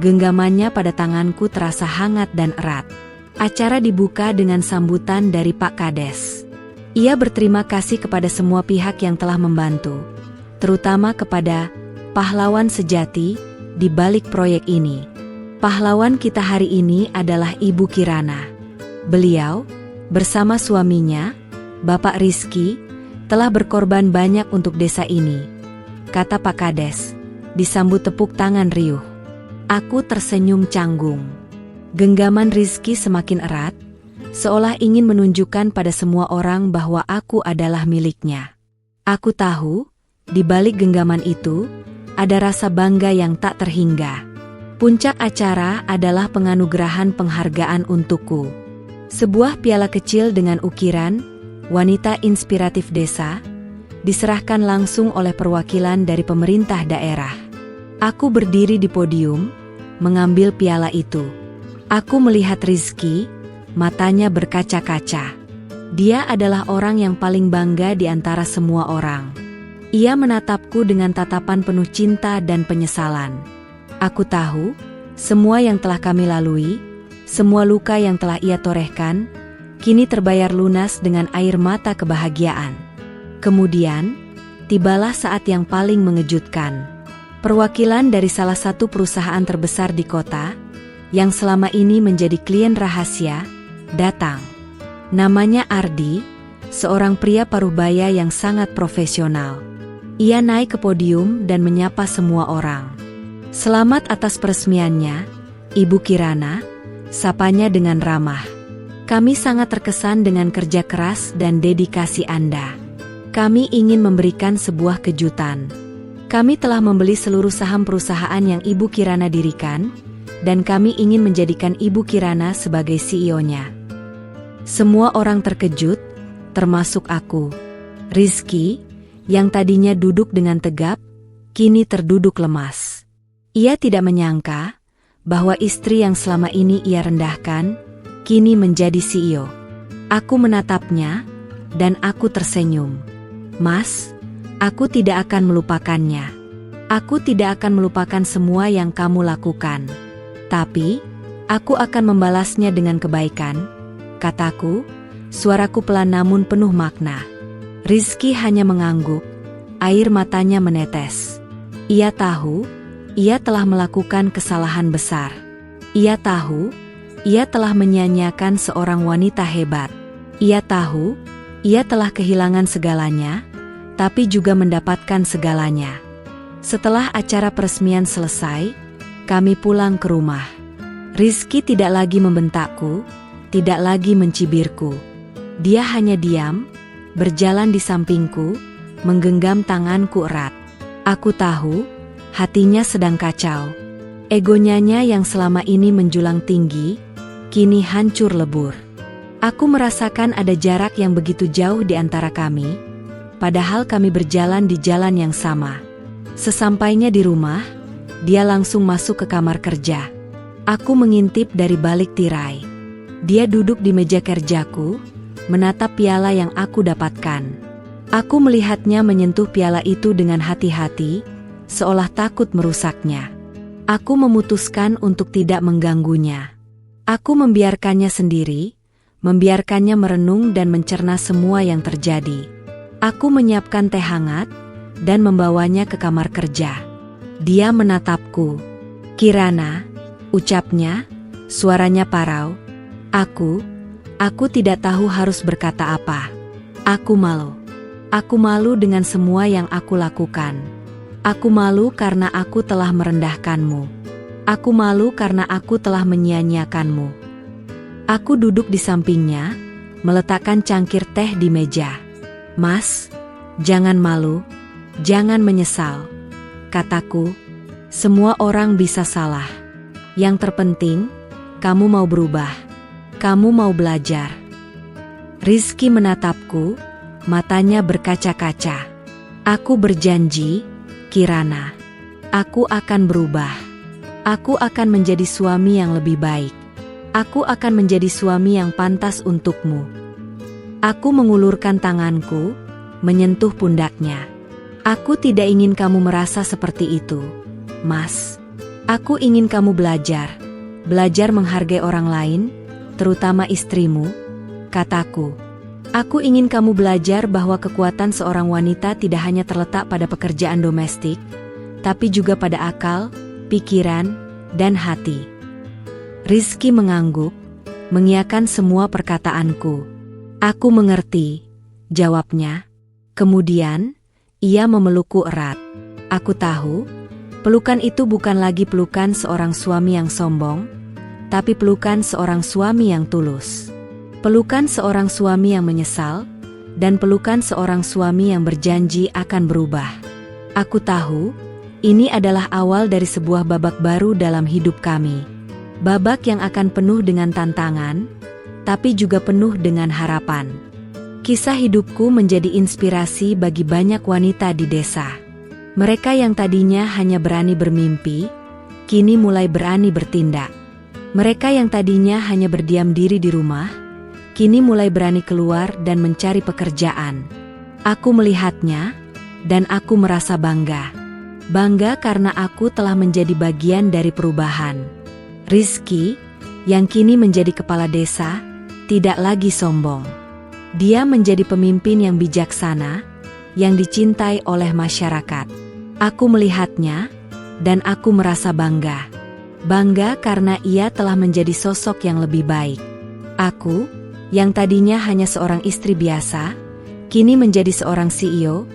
genggamannya pada tanganku terasa hangat dan erat. Acara dibuka dengan sambutan dari Pak Kades. Ia berterima kasih kepada semua pihak yang telah membantu, terutama kepada pahlawan sejati di balik proyek ini. Pahlawan kita hari ini adalah Ibu Kirana. Beliau, bersama suaminya, Bapak Rizky telah berkorban banyak untuk desa ini, kata Pak Kades, disambut tepuk tangan riuh. Aku tersenyum canggung. Genggaman Rizky semakin erat, seolah ingin menunjukkan pada semua orang bahwa aku adalah miliknya. Aku tahu, di balik genggaman itu, ada rasa bangga yang tak terhingga. Puncak acara adalah penganugerahan penghargaan untukku. Sebuah piala kecil dengan ukiran, wanita inspiratif desa, diserahkan langsung oleh perwakilan dari pemerintah daerah. Aku berdiri di podium, mengambil piala itu. Aku melihat Rizky, matanya berkaca-kaca. Dia adalah orang yang paling bangga di antara semua orang. Ia menatapku dengan tatapan penuh cinta dan penyesalan. Aku tahu, semua yang telah kami lalui, semua luka yang telah ia torehkan, kini terbayar lunas dengan air mata kebahagiaan. Kemudian, tibalah saat yang paling mengejutkan. Perwakilan dari salah satu perusahaan terbesar di kota, yang selama ini menjadi klien rahasia, datang. Namanya Ardi, seorang pria parubaya yang sangat profesional. Ia naik ke podium dan menyapa semua orang. Selamat atas peresmiannya, Ibu Kirana, sapanya dengan ramah. Kami sangat terkesan dengan kerja keras dan dedikasi Anda. Kami ingin memberikan sebuah kejutan. Kami telah membeli seluruh saham perusahaan yang Ibu Kirana dirikan, dan kami ingin menjadikan Ibu Kirana sebagai CEO-nya. Semua orang terkejut, termasuk aku. Rizky, yang tadinya duduk dengan tegap, kini terduduk lemas. Ia tidak menyangka bahwa istri yang selama ini ia rendahkan, kini menjadi CEO. Aku menatapnya, dan aku tersenyum. Mas, aku tidak akan melupakannya. Aku tidak akan melupakan semua yang kamu lakukan. Tapi, aku akan membalasnya dengan kebaikan, kataku, suaraku pelan namun penuh makna. Rizky hanya mengangguk, air matanya menetes. Ia tahu, ia telah melakukan kesalahan besar. Ia tahu, ia telah menyia-nyiakan seorang wanita hebat. Ia tahu, ia telah kehilangan segalanya, tapi juga mendapatkan segalanya. Setelah acara peresmian selesai, kami pulang ke rumah. Rizky tidak lagi membentakku, tidak lagi mencibirku. Dia hanya diam, berjalan di sampingku, menggenggam tanganku erat. Aku tahu, hatinya sedang kacau. Egonya yang selama ini menjulang tinggi, kini hancur lebur. Aku merasakan ada jarak yang begitu jauh di antara kami, padahal kami berjalan di jalan yang sama. Sesampainya di rumah, dia langsung masuk ke kamar kerja. Aku mengintip dari balik tirai. Dia duduk di meja kerjaku, menatap piala yang aku dapatkan. Aku melihatnya menyentuh piala itu dengan hati-hati, seolah takut merusaknya. Aku memutuskan untuk tidak mengganggunya. Aku membiarkannya sendiri, membiarkannya merenung dan mencerna semua yang terjadi. Aku menyiapkan teh hangat, dan membawanya ke kamar kerja. Dia menatapku. Kirana, ucapnya, suaranya parau. Aku tidak tahu harus berkata apa. Aku malu. Aku malu dengan semua yang aku lakukan. Aku malu karena aku telah merendahkanmu. Aku malu karena aku telah menyia-nyiakanmu. Aku duduk di sampingnya, meletakkan cangkir teh di meja. Mas, jangan malu, jangan menyesal. Kataku, semua orang bisa salah. Yang terpenting, kamu mau berubah. Kamu mau belajar. Rizky menatapku, matanya berkaca-kaca. Aku berjanji, Kirana, aku akan berubah. Aku akan menjadi suami yang lebih baik. Aku akan menjadi suami yang pantas untukmu. Aku mengulurkan tanganku, menyentuh pundaknya. Aku tidak ingin kamu merasa seperti itu, Mas. Aku ingin kamu belajar menghargai orang lain, terutama istrimu, kataku. Aku ingin kamu belajar bahwa kekuatan seorang wanita tidak hanya terletak pada pekerjaan domestik, tapi juga pada akal, pikiran, dan hati. Rizky mengangguk, mengiyakan semua perkataanku. Aku mengerti, jawabnya. Kemudian, ia memelukku erat. Aku tahu, pelukan itu bukan lagi pelukan seorang suami yang sombong, tapi pelukan seorang suami yang tulus. Pelukan seorang suami yang menyesal, dan pelukan seorang suami yang berjanji akan berubah. Aku tahu, ini adalah awal dari sebuah babak baru dalam hidup kami. Babak yang akan penuh dengan tantangan, tapi juga penuh dengan harapan. Kisah hidupku menjadi inspirasi bagi banyak wanita di desa. Mereka yang tadinya hanya berani bermimpi, kini mulai berani bertindak. Mereka yang tadinya hanya berdiam diri di rumah, kini mulai berani keluar dan mencari pekerjaan. Aku melihatnya, dan aku merasa bangga. Bangga karena aku telah menjadi bagian dari perubahan. Rizky, yang kini menjadi kepala desa, tidak lagi sombong. Dia menjadi pemimpin yang bijaksana, yang dicintai oleh masyarakat. Aku melihatnya, dan aku merasa bangga. Bangga karena ia telah menjadi sosok yang lebih baik. Aku, yang tadinya hanya seorang istri biasa, kini menjadi seorang CEO,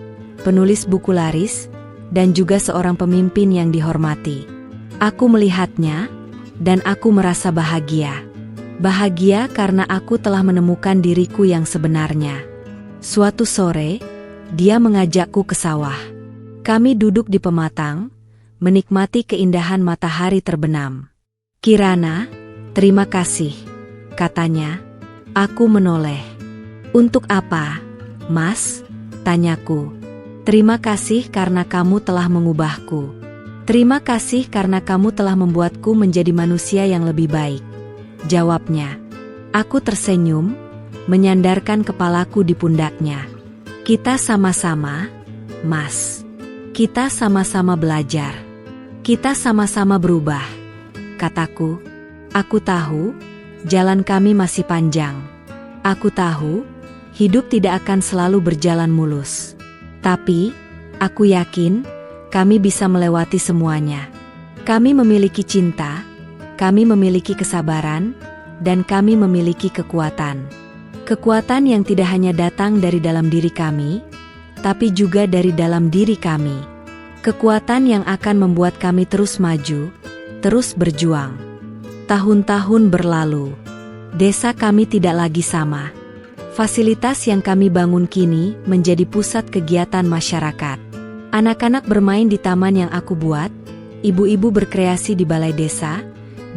penulis buku laris, dan juga seorang pemimpin yang dihormati. Aku melihatnya, dan aku merasa bahagia. Bahagia karena aku telah menemukan diriku yang sebenarnya. Suatu sore, dia mengajakku ke sawah. Kami duduk di pematang, menikmati keindahan matahari terbenam. "Kirana, terima kasih," katanya. Aku menoleh. "Untuk apa, Mas?" tanyaku. "Terima kasih karena kamu telah mengubahku. Terima kasih karena kamu telah membuatku menjadi manusia yang lebih baik," jawabnya. Aku tersenyum, menyandarkan kepalaku di pundaknya. "Kita sama-sama, Mas. Kita sama-sama belajar. Kita sama-sama berubah," kataku. Aku tahu, jalan kami masih panjang. Aku tahu, hidup tidak akan selalu berjalan mulus. Tapi, aku yakin, kami bisa melewati semuanya. Kami memiliki cinta, kami memiliki kesabaran, dan kami memiliki kekuatan. Kekuatan yang tidak hanya datang dari dalam diri kami, tapi juga dari dalam diri kami. Kekuatan yang akan membuat kami terus maju, terus berjuang. Tahun-tahun berlalu. Desa kami tidak lagi sama. Fasilitas yang kami bangun kini menjadi pusat kegiatan masyarakat. Anak-anak bermain di taman yang aku buat, ibu-ibu berkreasi di balai desa,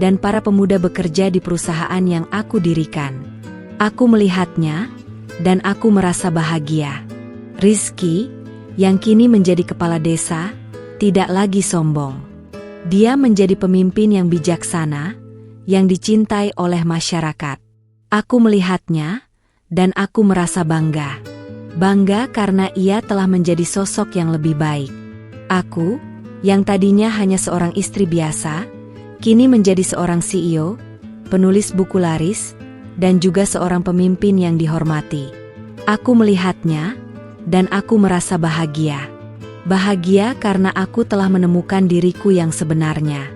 dan para pemuda bekerja di perusahaan yang aku dirikan. Aku melihatnya, dan aku merasa bahagia. Rizky, yang kini menjadi kepala desa, tidak lagi sombong. Dia menjadi pemimpin yang bijaksana, yang dicintai oleh masyarakat. Aku melihatnya, dan aku merasa bangga. Bangga karena ia telah menjadi sosok yang lebih baik. Aku, yang tadinya hanya seorang istri biasa, kini menjadi seorang CEO, penulis buku laris, dan juga seorang pemimpin yang dihormati. Aku melihatnya, dan aku merasa bahagia. Bahagia karena aku telah menemukan diriku yang sebenarnya.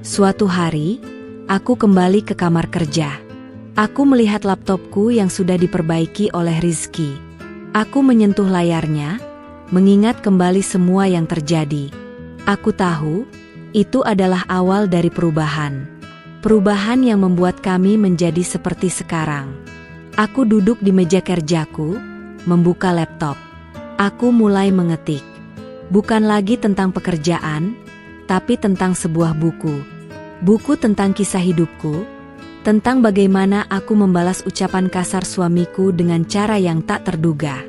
Suatu hari, aku kembali ke kamar kerja. Aku melihat laptopku yang sudah diperbaiki oleh Rizky. Aku menyentuh layarnya, mengingat kembali semua yang terjadi. Aku tahu, itu adalah awal dari perubahan. Perubahan yang membuat kami menjadi seperti sekarang. Aku duduk di meja kerjaku, membuka laptop. Aku mulai mengetik. Bukan lagi tentang pekerjaan, tapi tentang sebuah buku. Buku tentang kisah hidupku, tentang bagaimana aku membalas ucapan kasar suamiku dengan cara yang tak terduga.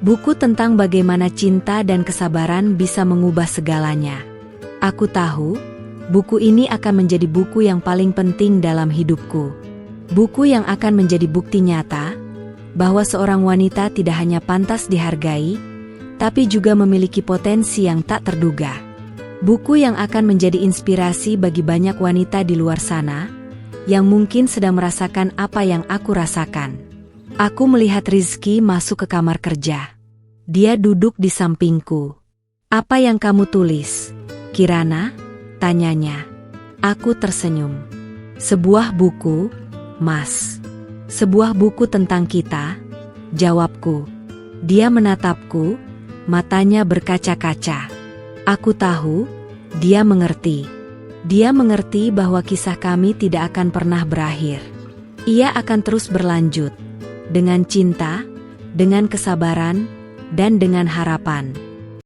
Buku tentang bagaimana cinta dan kesabaran bisa mengubah segalanya. Aku tahu, buku ini akan menjadi buku yang paling penting dalam hidupku. Buku yang akan menjadi bukti nyata bahwa seorang wanita tidak hanya pantas dihargai, tapi juga memiliki potensi yang tak terduga. Buku yang akan menjadi inspirasi bagi banyak wanita di luar sana, yang mungkin sedang merasakan apa yang aku rasakan. Aku melihat Rizky masuk ke kamar kerja. Dia duduk di sampingku. "Apa yang kamu tulis, Kirana?" tanyanya. Aku tersenyum. "Sebuah buku, Mas. Sebuah buku tentang kita," jawabku. Dia menatapku, matanya berkaca-kaca. Aku tahu, dia mengerti. Dia mengerti bahwa kisah kami tidak akan pernah berakhir. Ia akan terus berlanjut. Dengan cinta, dengan kesabaran, dan dengan harapan.